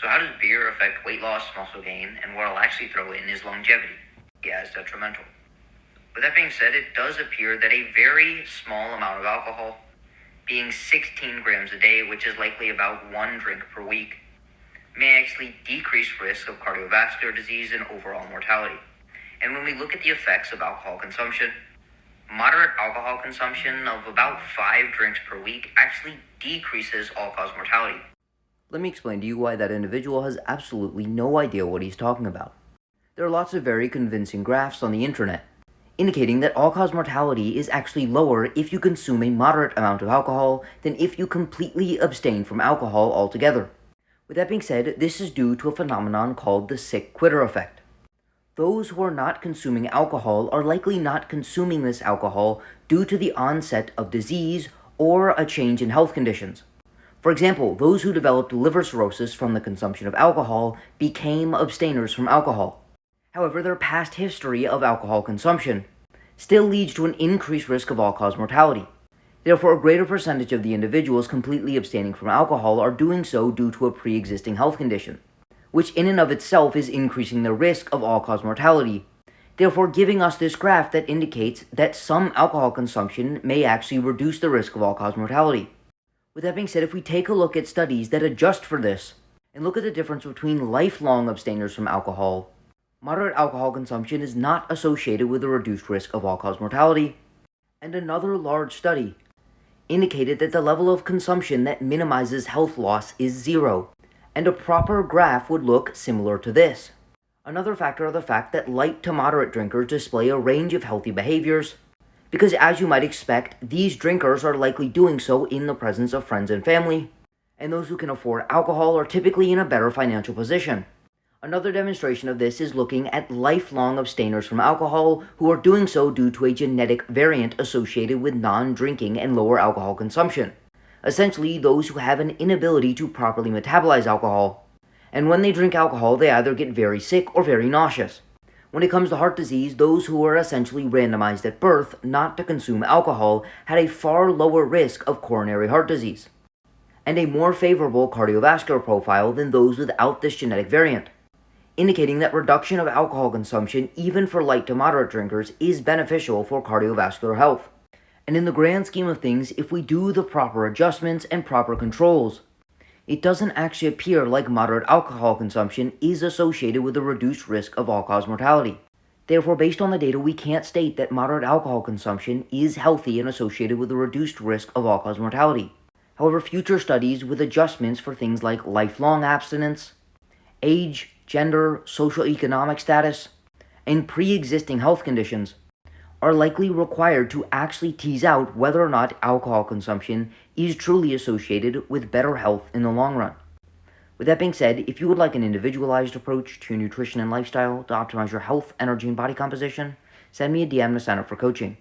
So how does beer affect weight loss, muscle gain, and what I'll actually throw in is longevity? Yeah, it's detrimental. With that being said, it does appear that a very small amount of alcohol, being 16 grams a day, which is likely about one drink per week, may actually decrease risk of cardiovascular disease and overall mortality. And when we look at the effects of alcohol consumption, moderate alcohol consumption of about 5 drinks per week actually decreases all-cause mortality. Let me explain to you why that individual has absolutely no idea what he's talking about. There are lots of very convincing graphs on the internet, indicating that all-cause mortality is actually lower if you consume a moderate amount of alcohol than if you completely abstain from alcohol altogether. With that being said, this is due to a phenomenon called the sick quitter effect. Those who are not consuming alcohol are likely not consuming this alcohol due to the onset of disease or a change in health conditions. For example, those who developed liver cirrhosis from the consumption of alcohol became abstainers from alcohol. However, their past history of alcohol consumption still leads to an increased risk of all-cause mortality. Therefore, a greater percentage of the individuals completely abstaining from alcohol are doing so due to a pre-existing health condition, which in and of itself is increasing the risk of all-cause mortality, therefore giving us this graph that indicates that some alcohol consumption may actually reduce the risk of all-cause mortality. With that being said, if we take a look at studies that adjust for this, and look at the difference between lifelong abstainers from alcohol, moderate alcohol consumption is not associated with a reduced risk of all-cause mortality, and another large study indicated that the level of consumption that minimizes health loss is 0, and a proper graph would look similar to this. Another factor are the fact that light to moderate drinkers display a range of healthy behaviors, because as you might expect, these drinkers are likely doing so in the presence of friends and family, and those who can afford alcohol are typically in a better financial position. Another demonstration of this is looking at lifelong abstainers from alcohol who are doing so due to a genetic variant associated with non-drinking and lower alcohol consumption. Essentially, those who have an inability to properly metabolize alcohol, and when they drink alcohol, they either get very sick or very nauseous. When it comes to heart disease, those who were essentially randomized at birth not to consume alcohol had a far lower risk of coronary heart disease, and a more favorable cardiovascular profile than those without this genetic variant, indicating that reduction of alcohol consumption, even for light to moderate drinkers, is beneficial for cardiovascular health. And in the grand scheme of things, if we do the proper adjustments and proper controls, it doesn't actually appear like moderate alcohol consumption is associated with a reduced risk of all-cause mortality. Therefore, based on the data, we can't state that moderate alcohol consumption is healthy and associated with a reduced risk of all-cause mortality. However, future studies with adjustments for things like lifelong abstinence, age, gender, socioeconomic status, and pre-existing health conditions are likely required to actually tease out whether or not alcohol consumption is truly associated with better health in the long run. With that being said, if you would like an individualized approach to your nutrition and lifestyle to optimize your health, energy, and body composition, send me a DM to sign up for coaching.